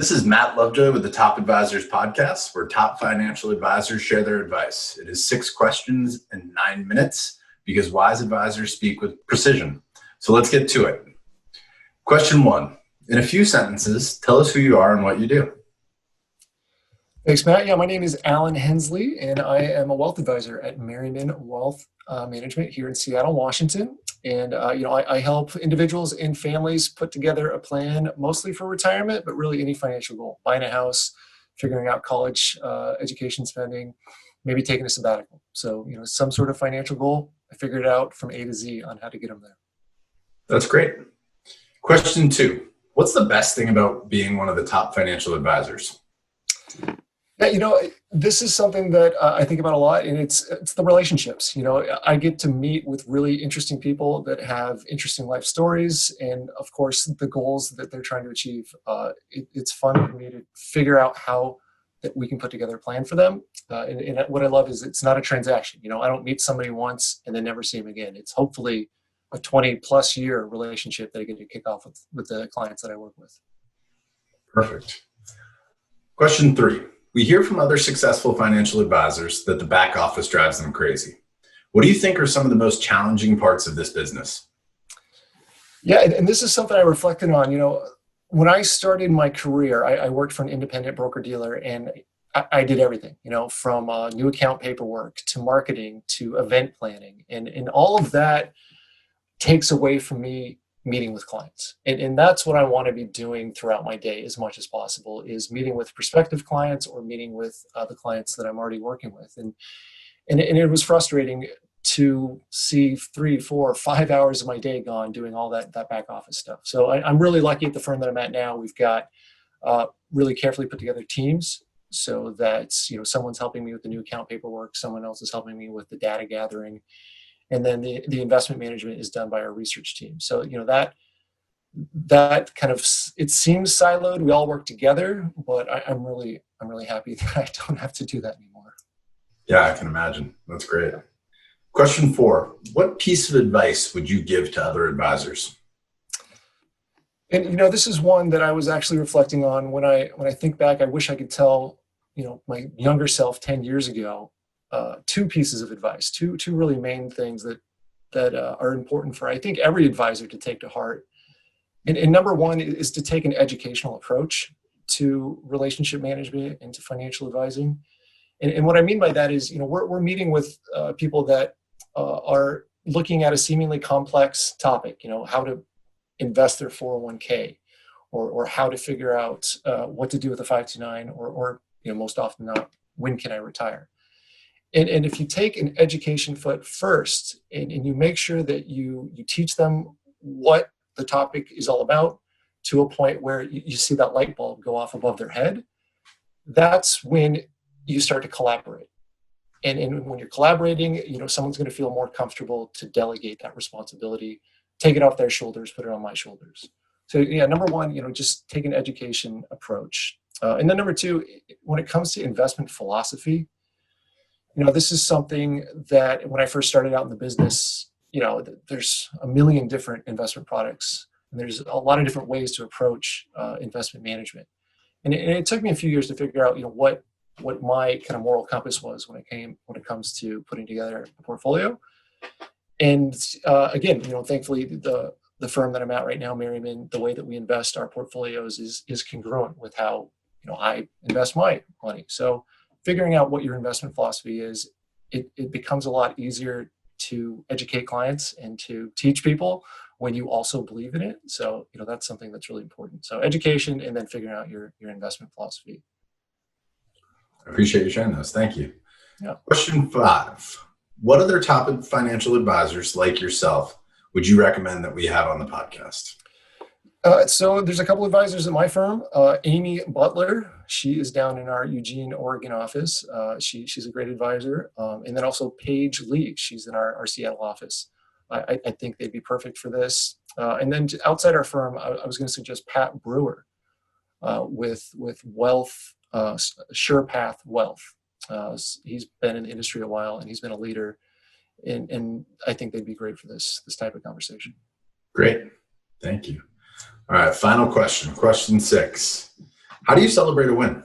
This is Matt Lovejoy with the Top Advisors podcast, where top financial advisors share their advice. It is 6 questions in 9 minutes because wise advisors speak with precision. So let's get to it. Question 1. In a few sentences, tell us who you are and what you do. Thanks, Matt. Yeah, my name is Alan Hensley, and I am a wealth advisor at Merriman Wealth Management here in Seattle, Washington. And I help individuals and families put together a plan, mostly for retirement, but really any financial goal: buying a house, figuring out college education spending, maybe taking a sabbatical. So, some sort of financial goal. I figured it out from A to Z on how to get them there. That's great. Question 2. What's the best thing about being one of the top financial advisors? Yeah, this is something that I think about a lot, and it's the relationships. I get to meet with really interesting people that have interesting life stories, and of course, the goals that they're trying to achieve. It's fun for me to figure out how that we can put together a plan for them. And what I love is it's not a transaction. I don't meet somebody once and then never see them again. It's hopefully a 20-plus year relationship that I get to kick off with the clients that I work with. Perfect. Question 3. We hear from other successful financial advisors that the back office drives them crazy. What do you think are some of the most challenging parts of this business? Yeah, and this is something I reflected on. When I started my career, I worked for an independent broker-dealer, and I did everything, from new account paperwork to marketing to event planning. And all of that takes away from me meeting with clients. And that's what I want to be doing throughout my day as much as possible, is meeting with prospective clients or meeting with the clients that I'm already working with. And it was frustrating to see 3, 4, 5 hours of my day gone doing all that back office stuff. So I'm really lucky at the firm that I'm at now. We've got really carefully put together teams so that, someone's helping me with the new account paperwork, someone else is helping me with the data gathering, and then the investment management is done by our research team. So, that kind of, it seems siloed. We all work together, but I'm really happy that I don't have to do that anymore. Yeah, I can imagine. That's great. Question 4. What piece of advice would you give to other advisors? And, this is one that I was actually reflecting on when I think back. I wish I could tell, my younger self 10 years ago, 2 pieces of advice, two really main things that are important for, I think, every advisor to take to heart. And number 1 is to take an educational approach to relationship management and to financial advising. And what I mean by that is, we're meeting with people that are looking at a seemingly complex topic, how to invest their 401k or how to figure out what to do with a 529 or most often not, when can I retire? And if you take an education foot first and you make sure that you teach them what the topic is all about to a point where you see that light bulb go off above their head, that's when you start to collaborate. And when you're collaborating, someone's going to feel more comfortable to delegate that responsibility, take it off their shoulders, put it on my shoulders. So yeah, number 1, just take an education approach. And then number 2, when it comes to investment philosophy, this is something that when I first started out in the business, there's a million different investment products, and there's a lot of different ways to approach investment management. And it took me a few years to figure out, what my kind of moral compass was when it comes to putting together a portfolio. And again, thankfully the firm that I'm at right now, Merriman, the way that we invest our portfolios is congruent with how, I invest my money. So figuring out what your investment philosophy is, it becomes a lot easier to educate clients and to teach people when you also believe in it. So, that's something that's really important. So education and then figuring out your investment philosophy. I appreciate you sharing those. Thank you. Yeah. Question 5. What other top financial advisors like yourself would you recommend that we have on the podcast? So there's a couple advisors at my firm. Amy Butler, she is down in our Eugene, Oregon office. She's a great advisor. And then also Paige Lee, she's in our Seattle office. I think they'd be perfect for this. And then outside our firm, I was going to suggest Pat Brewer with Wealth, SurePath Wealth. He's been in the industry a while, and he's been a leader. And I think they'd be great for this type of conversation. Great. Thank you. All right. Final question. Question 6. How do you celebrate a win?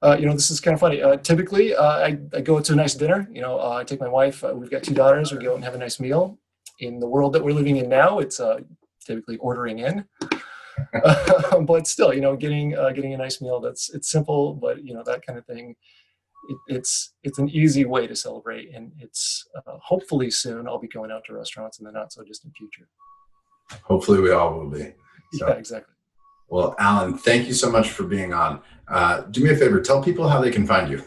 This is kind of funny. Typically, I go to a nice dinner. I take my wife. We've got 2 daughters. We go out and have a nice meal. In the world that we're living in now, it's typically ordering in. But still, getting a nice meal. It's simple, but that kind of thing. It's an easy way to celebrate, and it's hopefully soon I'll be going out to restaurants in the not so distant future. Hopefully, we all will be. So. Yeah, exactly. Well, Alan, thank you so much for being on. Do me a favor, tell people how they can find you.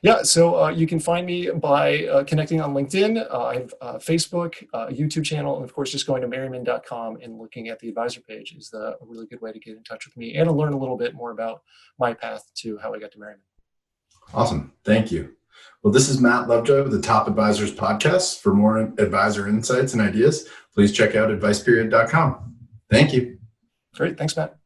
Yeah, so you can find me by connecting on LinkedIn. I have Facebook, YouTube channel, and of course, just going to merriman.com and looking at the advisor page is a really good way to get in touch with me and to learn a little bit more about my path to how I got to Merriman. Awesome. Thank you. Well, this is Matt Lovejoy with the Top Advisors Podcast. For more advisor insights and ideas, please check out adviceperiod.com. Thank you. Great. Thanks, Matt.